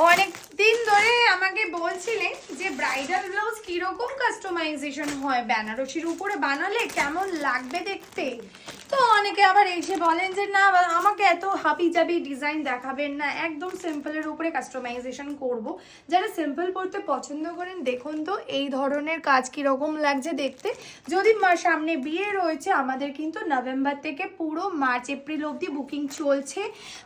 অনেক দিন ধরে আমাকে বলছিলেন যে ব্রাইডাল ব্লাউজ কিরকম কাস্টমাইজেশন হয়, বেনারসির উপরে বানালে কেমন লাগবে দেখতে। তো অনেকে আবার এসে বলেন যে না, আমাকে এত হাবি জাবি ডিজাইন দেখাবেন না, একদম সিম্পলের উপরে কাস্টমাইজেশন করব। যারা সিম্পল পরতে পছন্দ করেন দেখুন তো এই ধরনের কাজ কিরকম লাগছে দেখতে। যদি সামনে বিয়ে রয়েছে, আমাদের কিন্তু নভেম্বর থেকে পুরো মার্চ এপ্রিল অবধি বুকিং চলছে।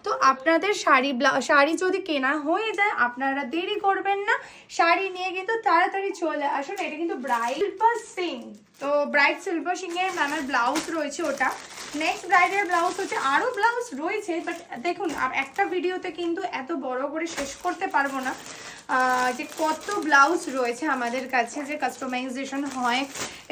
তো আপনাদের শাড়ি যদি কেনা হয়ে যায়, আপনারা দেরি করবেন না, শাড়ি নিয়ে কিন্তু তাড়াতাড়ি চলে আসুন। এটা কিন্তু সিলভার সিং, তো ব্রাইট সিলভার সিং এর ম্যামের ব্লাউজ রয়েছে ওটা। নেক্সট ব্রাইডের ব্লাউজ হচ্ছে, আরও ব্লাউজ রয়েছে, বাট দেখুন একটা ভিডিওতে কিন্তু এত বড় করে শেষ করতে পারবো না যে কত ব্লাউজ রয়েছে আমাদের কাছে যে কাস্টমাইজেশন হয়।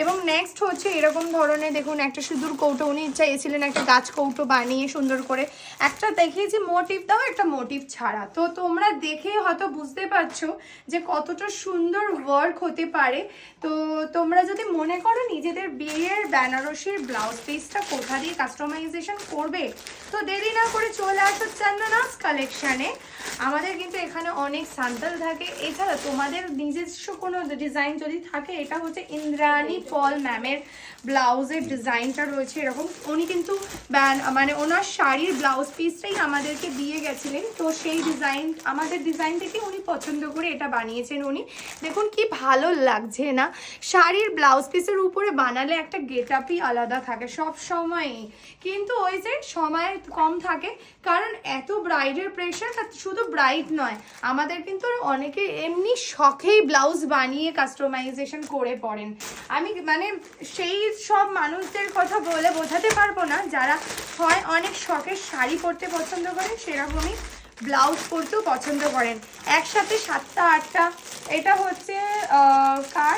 এবং নেক্সট হচ্ছে এরকম ধরনের, দেখুন একটা সিঁদুর কৌটো উনি চাইছিলেন একটা গাছ কৌটো বানিয়ে সুন্দর করে একটা দেখিয়েছি মোটিভ দাও, একটা মোটিভ ছাড়া। তো তোমরা দেখে হয়তো বুঝতে পারছো যে কতটা সুন্দর ওয়ার্ক হতে পারে। তো তোমরা যদি মনে করো নিজেদের বিয়ের বেনারসির ব্লাউজ পিসটা কোথা দিয়ে কাস্টমাইজেশন করবে, তো দেরি না করে চলে আসো চন্দনাস কালেকশানে। আমাদের কিন্তু এখানে অনেক স্যাম্পল থাকে। এছাড়া তোমাদের নিজস্ব কোনো ডিজাইন যদি থাকে, এটা হচ্ছে ইন্দ্রাণী পল ম্যামের ব্লাউজের ডিজাইনটা রয়েছে এরকম। উনি কিন্তু মানে ওনার শাড়ির ব্লাউজ পিসটাই আমাদেরকে দিয়ে গেছিলেন, তো সেই ডিজাইন আমাদের ডিজাইন থেকে উনি পছন্দ করে এটা বানিয়েছেন উনি। দেখুন কি ভালো লাগছে না, শাড়ির ব্লাউজ পিসের উপরে বানালে একটা গেট আপই আলাদা থাকে সব সময়ই, কিন্তু ওই যে সময় কম থাকে কারণ এত ব্রাইডের প্রেশার। শুধু ব্রাইড নয়, আমাদের কিন্তু অনেকে এমনি শখেই ব্লাউজ বানিয়ে কাস্টমাইজেশন করে পড়েন। আমি মানে সেই সব মানুষদের কথা বলে বোঝাতে পারবো না যারা হয় অনেক শখের শাড়ি পরতে পছন্দ করেন, সেরকমই ব্লাউজ পরতেও পছন্দ করেন একসাথে 7টা 8টা। এটা হচ্ছে কার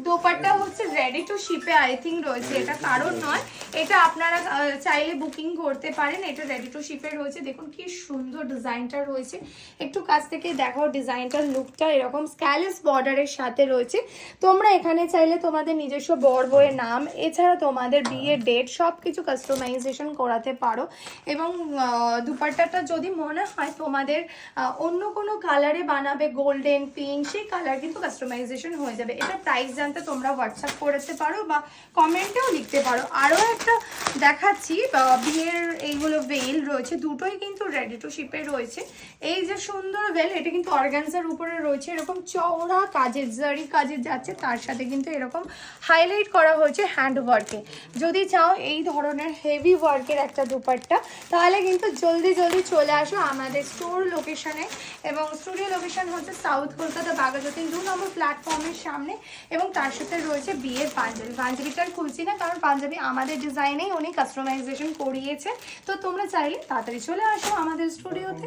দোপাট্টা হচ্ছে রেডি টু শিপে আই থিঙ্ক রয়েছে, এটা কারণ নয়, এটা আপনারা চাইলে বুকিং করতে পারেন। এটা রেডি টু শিপে রয়েছে, দেখুন কি সুন্দর ডিজাইনটা রয়েছে। একটু কাছ থেকে দেখো ডিজাইনটার লুকটা, এরকম স্ক্যালেস বর্ডারের সাথে রয়েছে। তোমরা এখানে চাইলে তোমাদের নিজস্ব বরের নাম, এছাড়া তোমাদের বিয়ের ডেট সব কিছু কাস্টমাইজেশন করাতে পারো। এবং দুপাট্টাটা যদি মনে হয় তোমাদের অন্য কোনো কালারে বানাবে, গোল্ডেন পিঙ্ক, সেই কালার কিন্তু কাস্টমাইজেশন হয়ে যাবে। এটা প্রাইস জানতে তোমরা হোয়াটসঅ্যাপ করতে পারো বা কমেন্টেও লিখতে পারো। আরও একটা দেখাচ্ছি, বিয়ের এইগুলো ভেল রয়েছে, দুটোই কিন্তু রেডি টু শিপে রয়েছে। এই যে সুন্দর ভেল, এটা কিন্তু অর্গানজার উপরে রয়েছে, এরকম চওড়া কাজের জারি কাজের যাচ্ছে, তার সাথে কিন্তু এরকম হাইলাইট করা হয়েছে হ্যান্ড ওয়ার্কে। যদি চাও এই ধরনের হেভি ওয়ার্কের একটা দুপাট্টা, তাহলে কিন্তু জলদি চলে আসো আমাদের স্টোর লোকেশনে। এবং স্টুডিও লোকেশন হচ্ছে সাউথ কলকাতা বাঘাযতীন 2 নম্বর প্ল্যাটফর্মের সামনে। এবং তার সাথে রয়েছে বিয়ের পাঞ্জাবিটা খুলছি না কারণ পাঞ্জাবি আমাদের ডিজাইনেই উনি কাস্টমাইজেশন করিয়েছে। তো তোমরা চাইলে তাড়াতাড়ি চলে আসো আমাদের স্টুডিওতে।